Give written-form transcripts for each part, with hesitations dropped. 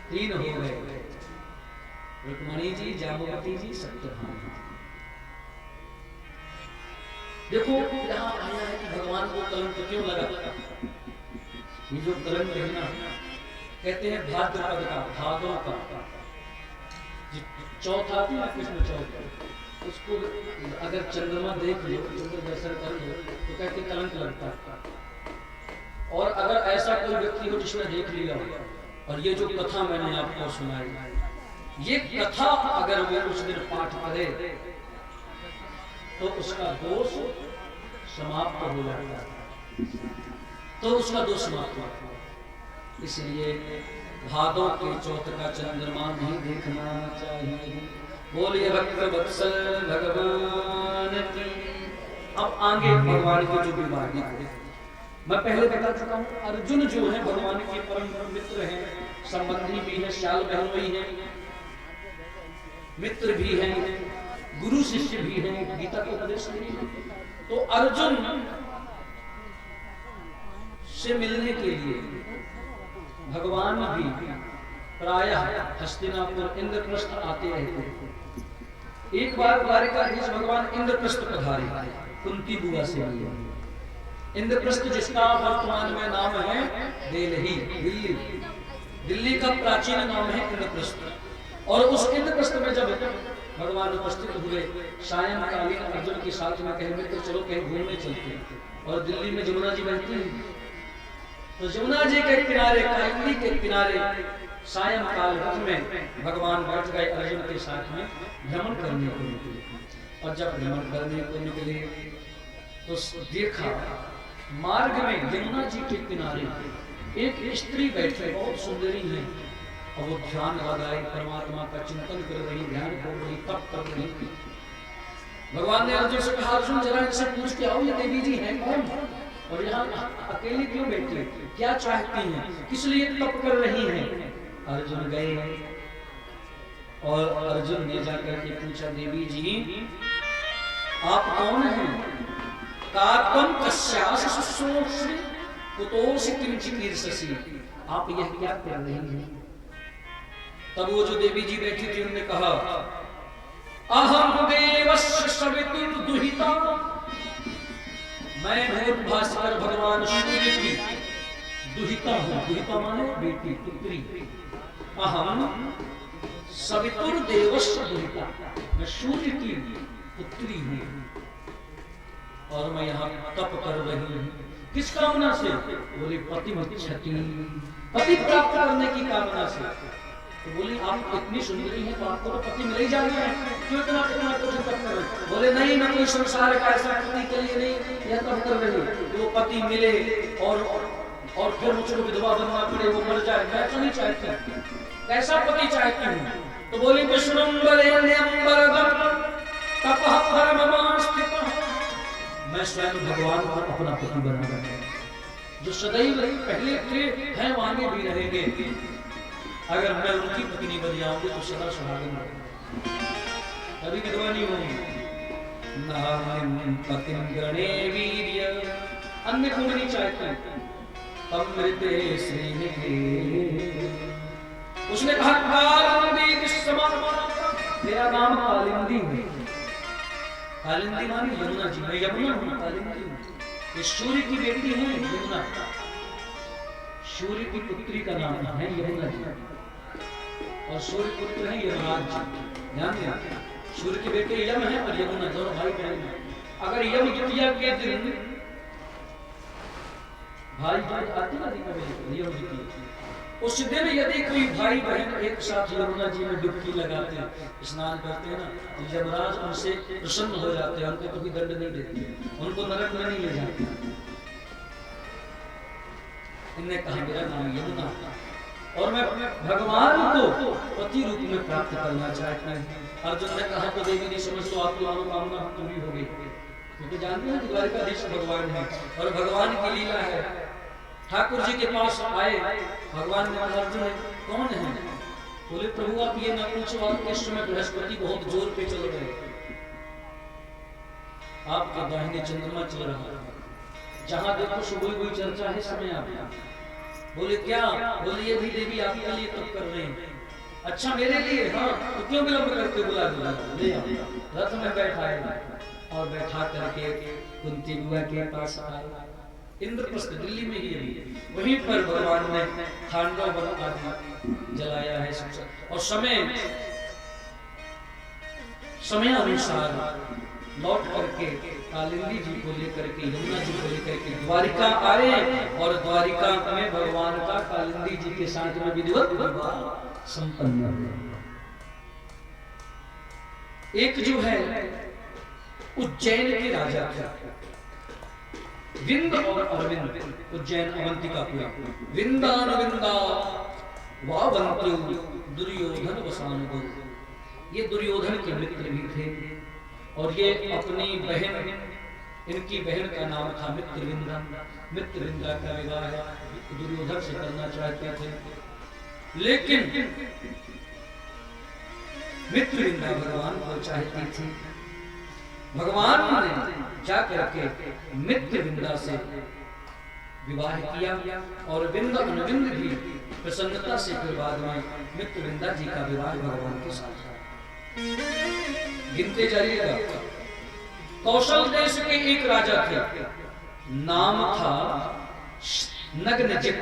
तीन हो गए, रुक्मणी जी, जाम्बवती जी, सत्यभामा। देखो यहाँ आया है कि भगवान को कलंक क्यों लगा। ये जो कलंक है ना, कहते हैं भाद्रपद का, भादों का चौथ आती है कृष्ण चौथ, उसको अगर चंद्रमा देख लो, चंद्र दर्शन कर लो, तो कहते कलंक लगता है। और अगर ऐसा कोई व्यक्ति हो जिसने देख लिया, और ये जो कथा मैंने आपको सुनाई, ये कथा अगर वो उस दिन पाठ करे तो उसका दोष समाप्त हो जाता है, तो उसका दोष समाप्त होता है। इसलिए भादों के चौथ का चंद्रमा नहीं देखना चाहिए। बोलिए भक्त वत्सल भगवान की। अब आगे भगवान के जो विवाह, मैं पहले बता चुका हूँ, अर्जुन जो है भगवान के परम मित्र हैं, संबंधी भी है, श्याल बहनोई है, मित्र भी हैं, गुरु शिष्य भी हैं, गीता को उपदेश भी है। तो अर्जुन से मिलने के लिए भगवान भी प्रायः हस्तिनापुर इंद्रप्रस्थ आते रहते। एक बार द्वारिकाधीश भगवान इंद्रप्रस्थ पधारे, कुंती बुआ से मिले। इंद्रप्रस्थ जिसका वर्तमान में नाम है दिल्ली, दिल्ली का प्राचीन नाम है इंद्रप्रस्थ। और उस इंद्रप्रस्थ में जब भगवान उपस्थित हुए, सायंकालीन अर्जुन के साथ में कहे मित्र चलो कहीं घूमने चलते हैं। और दिल्ली में जमुना जी बहती है, तो जमुना जी के किनारे, कालिंदी के किनारे सायंकाल में भगवान बैठ गए अर्जुन के साथ में भ्रमण करने को निकले। और जब भ्रमण करने को निकले तो देखा मार्ग में यमुना जी के किनारे एक स्त्री बैठे, बहुत सुंदरी है, और वो ध्यान लगाए, परमात्मा का चिंतन कर रही, ध्यान कर रही, तप कर रही। भगवान ने अर्जुन से कहा, अर्जुन जरा इनसे पूछ के आओ ये देवी जी हैं कौन, और यहाँ अकेली क्यों बैठी, क्या चाहती हैं, किस लिए तप कर रही हैं। अर्जुन गए और अर्जुन ने जाकर के पूछा, देवी जी आप कौन हैं, काकम कस्यास शुश्रूषि कुतोषि किंचित् ईर्षसि, आप यह क्या कर रही हैं। तब वो जो देवी जी बैठी थी उन्होंने कहा, अहम देवस्य सवितुर्दुहिता, मैं भूत भास्कर भगवान सूर्य की दुहिता हूं। दुहिता माने बेटी, पुत्री। अहम सवितुर्देवस्य दुहिता, मैं सूर्य की पुत्री हूं और मैं यहाँ तप कर रही हूँ। किस कामना से, बोले पतिमिच्छति, पति प्राप्त करने की कामना से। तो बोली आप इतनी सुंदरी हैं तो आपको तो पति मिल ही जाना है, क्यों इतना कुछ तप कर रहे। बोले नहीं, मैं कोई संसार का ऐसा पति के लिए नहीं यह तप कर रही, वो पति मिले और फिर मुझको विधवा बनना पड़े, वो मर जाए, मैं तो नहीं चाहती, कैसा पति चाहती हूँ। तो बोली मैं स्वयं भगवान को अपना पति बनाऊंगा, जो सदैव पहले थे हैं आगे भी रहेंगे। अगर मैं उनकी पति नहीं बन जाऊंगी तो सदा सुहागन रहेंगे, कभी विधवा नहीं होंगी। नाम पतिम गणे वीर्य, अन्य को नहीं चाहते, अमृते श्री। उसने कहा कालिंदी किस समान, तेरा नाम कालिंदी है। कालिंदी मानी यमुना जी, मैं यमुना हूँ, कालिंदी हूँ। ये सूर्य की बेटी है यमुना, सूर्य की पुत्री का नाम है यमुना जी, और सूर्य पुत्र है यमराज जी। ध्यान देना, सूर्य के बेटे यम है और यमुना, दोनों भाई बहन हैं। अगर यम द्वितीया के दिन भाई भाई आती ना यम द्वितीया, उस दिन यदि कोई भाई बहन एक साथ यमुना जी में डुबकी लगाते हैं, स्नान करते हैं ना, तो यमराज उनसे प्रसन्न हो जाते हैं, उनको कभी दंड नहीं देते, उनको नरक में नहीं ले जाते। इन्हें कहा मेरा नाम यमुना और मैं भगवान को पति रूप में प्राप्त करना चाहता हूं। अर्जुन ने कहा तो देवी जी समझ लो आपकी मनोकामना पूरी हो गई, क्योंकि जानते हैं द्वारिकाधीश भगवान है और भगवान की लीला है। ठाकुर जी के पास आए, भगवान ने कहा अर्जुन कौन है। बोले प्रभु आप ये ना पूछो, आप इस समय बृहस्पति बहुत जोर पे चल रहे, आपके दाहिने चंद्रमा चल रहा है, जहां देखो सुबह कोई चर्चा है समय आप। बोले क्या? बोले ये भी देवी आपके लिए तब कर रहे हैं। अच्छा मेरे लिए? हाँ। तो क्यों विलंब करके बुला ले आओ। रथ में बैठाए और बैठा करके कुंती बुआ के पास आए। इंद्रप्रस्थ दिल्ली में ही अभी वहीं पर भगवान ने खांडव वन आदि जलाया है और समय अनुसार लौट करके कालिंदी जी को लेकर के, यमुना जी को लेकर के द्वारिका आए और द्वारिका में भगवान का कालिंदी जी के साथ में विधिवत विवाह संपन्न हुआ। एक जो है उज्जैन के राजा थे विंद और अरविंद, उज्जैन अवंतिकापुरी। विंदानुविंदा वावंत्यो दुर्योधन वसानुगो, ये दुर्योधन के मित्र भी थे और ये अपनी बहन, इनकी बहन का नाम था मित्रविंदा। मित्रविंदा का विवाह दुर्योधन से करना चाहते थे, लेकिन मित्रविंदा भगवान को चाहती थी। भगवान ने जाकर के मित्रविंदा से विवाह किया और विंद अनुविंद भी प्रसन्नता से फिर बाद में मित्रविंदा जी का विवाह भगवान के साथ। गिनते जाइएगा। कौशल देश के एक राजा थे, नाम था नग्नजित।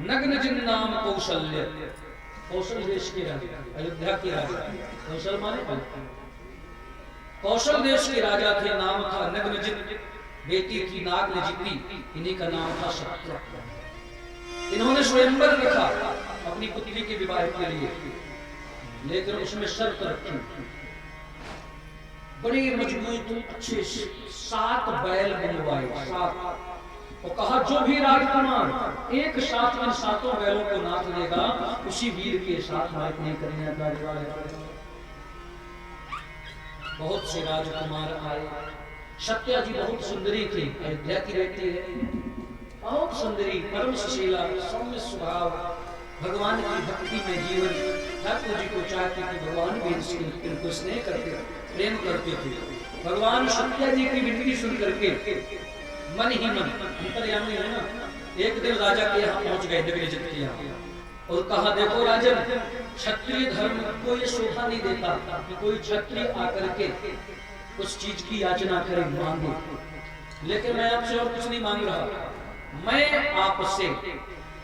नग्नजित नाम कौशल्य, कौशल देश के राजा, अयोध्या के राजा। कौशल माने कौशल देश के राजा थे, नाम था नग्नजित। बेटी थी नागनजिती, इन्हीं का नाम था शत्रुघ्न। इन्होंने स्वयंवर रखा अपनी पुत्री के विवाह के लिए, लेकिन उसमें शर्त रखी, बड़ी मजबूत अच्छे 7 बैल बनवाए। 7 और कहा जो भी राजकुमार एक साथ इन 7 बैलों को नाच लेगा उसी वीर के साथ नाच नहीं करने का। बहुत से राजकुमार आए। सत्या जी बहुत सुंदरी थी, अयोध्या की रहती है, बहुत सुंदरी, परम सुशीला, सौम्य स्वभाव, भगवान की भक्ति में जीवन। ठाकुर जी को चाहते कि भगवान भी इनको स्नेह करते, प्रेम करते थे। भगवान सत्या जी की विनती सुन करके मन ही मन अंतर्यामी है ना, एक दिन राजा के यहाँ पहुंच गए, नग्नजित के यहाँ, और कहा देखो राजन, क्षत्रिय धर्म को ये शोभा नहीं देता कि कोई क्षत्रिय आकर के उस चीज की याचना करे, मांगे, लेकिन मैं आपसे और कुछ नहीं मांग रहा, मैं आपसे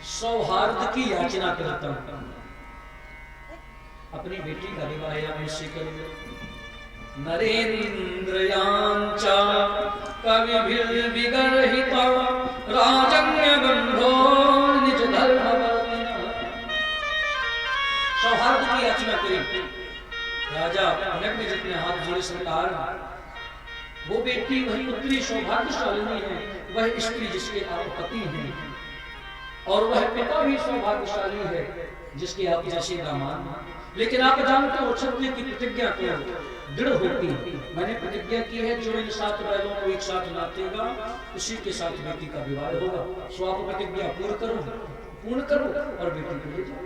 सौहार्द की याचना करता हूं। अपनी बेटी का विवाह अवश्य करो। नरेंद्रयांचा कविभिर्विगर्हिता राजन्य बंधो निज धर्मवर्तिना। सौहार्द की याचना करी। राजा नग्नजित ने हाथ जोड़े, सरकार वो बेटी, वही पुत्री सौभाग्यशालिनी है, वह स्त्री जिसके आप पति हैं, और वह पिता भी सौभाग्यशाली है जिसके आप जैसे दामाद। लेकिन आप जानते हो क्षत्रिय की प्रतिज्ञा तो दृढ़ होती है। मैंने प्रतिज्ञा की है जो इन 7 बैलों को एक साथ नाचेगा उसी के साथ बेटी का विवाह होगा। सो आप प्रतिज्ञा पूर्ण करो और बेटी को ले जाओ।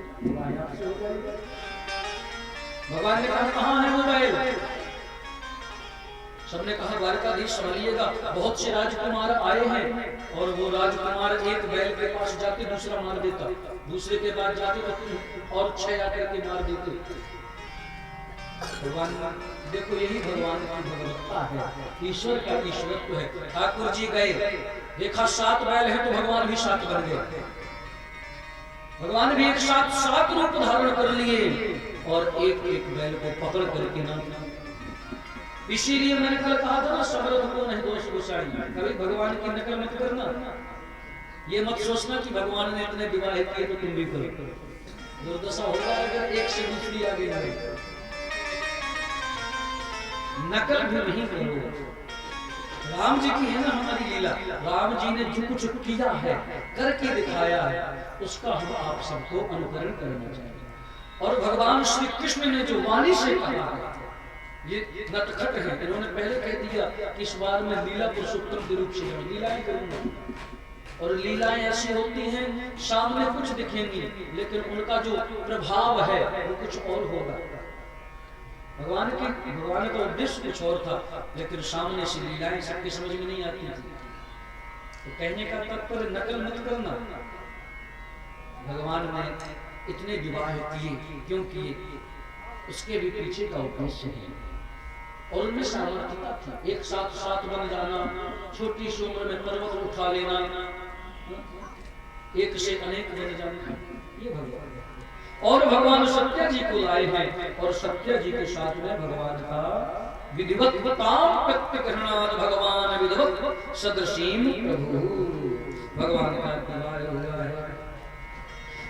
भगवान ने कहा कहां है वो बैल? सबने कहा द्वारकाधीश संभालिएगा, बहुत से राजकुमार आए हैं और वो राजकुमार एक बैल के पास जाते दूसरा मार देता, दूसरे के पास जाते तो और 6 आकर के मार देते। भगवान देखो, यही भगवान की भगवत्ता है, ईश्वर का ईश्वरत्व है। ठाकुर जी गए, देखा 7 बैल है तो भगवान भी 7 बन गए। भगवान भी एक साथ 7 रूप धारण कर लिए और एक एक बैल को पकड़ करके नाच। इसीलिए मैंने कल कहा था ना, समर्थ को नहीं दोष गोसाई। कभी भगवान की नकल मत करना, ये मत सोचना कि भगवान ने इतने विवाह किए तो तुम भी करो। दुर्दशा होगा अगर एक से दूसरी आगे बढ़े। नकल भी नहीं करो। राम जी की है ना हमारी लीला, राम जी ने जो कुछ किया है, करके दिखाया है, उसका हम आप सबको अनुकरण करना चाहिए। और भगवान श्री कृष्ण ने जो वाणी से कहा है, ये नटखट है, इन्होंने पहले कह दिया कि इस बार मैं लीला पुरुषोत्तम के रूप से लीलाएं करूंगा। और लीलाएं ऐसी होती हैं सामने कुछ दिखेंगी लेकिन उनका जो प्रभाव है वो कुछ और होगा। भगवान का उद्देश्य कुछ और था, लेकिन सामने से लीलाएं सबकी समझ में नहीं आती थी। तो कहने का तात्पर्य नकल मत करना, भगवान ने इतने विवाह किए, क्यों किए? उसके भी पीछे का उद्देश्य है। और उनमें सामर्थ्यता थी, एक साथ साथ बन जाना, छोटी सी उम्र में पर्वत उठा लेना, एक से अनेक बन जाना, ये भगवान। और भगवान सत्य जी को लाए हैं, और सत्य जी के साथ में भगवान का विधिवत भगवान विधिवत सदृशीम प्रभु, भगवान का विवाह हुआ है।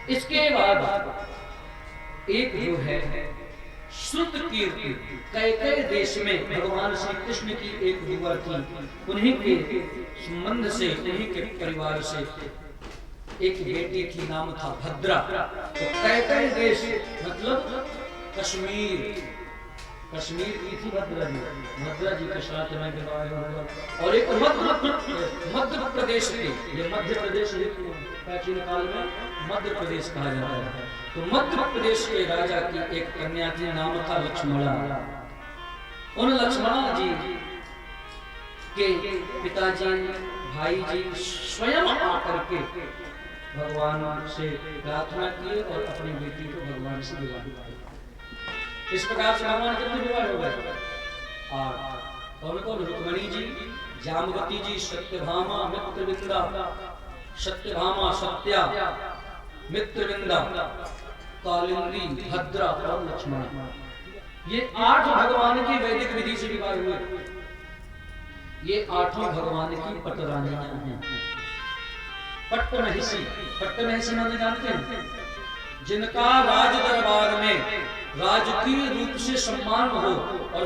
इसके बाद एक जो है श्रुत कीर्ति, कैकेय देश में भगवान श्री कृष्ण की एक विवाह थी, उन्हीं के संबंध से, उन्हीं के परिवार से एक बेटी थी, नाम था भद्रा। तो कैकेय देश मतलब कश्मीर, कश्मीर की थी भद्रा जी, भद्रा जी के साथ में विवाह हुआ। और एक मध्य प्रदेश के, ये मध्य प्रदेश प्राचीन काल में मध्य प्रदेश कहा जाता है, तो मध्य प्रदेश के राजा की एक कन्या थी, नाम था लक्ष्मणा। उन लक्ष्मणा जी के पिताजी, भाई जी स्वयं आकर के भगवान से प्रार्थना किए और अपनी बेटी को भगवान से विवाह किया। इस प्रकार से भगवान कितने विवाह हो गए? और कौन कौन? रुक्मिणी जी, जामवती जी, सत्यभामा, मित्रविंदा, सत्यभामा, सत्या, मित्रविंदा, कालिंदी, भद्रा और लक्ष्मण। ये 8 भगवान की वैदिक विधि से विवाह हुए। ये 8 भगवान की पटरानियां हैं। पट्टमहिषी, पट्टमहिषी माने जानते हैं? जिनका राज दरबार में राजकीय रूप से सम्मान हो और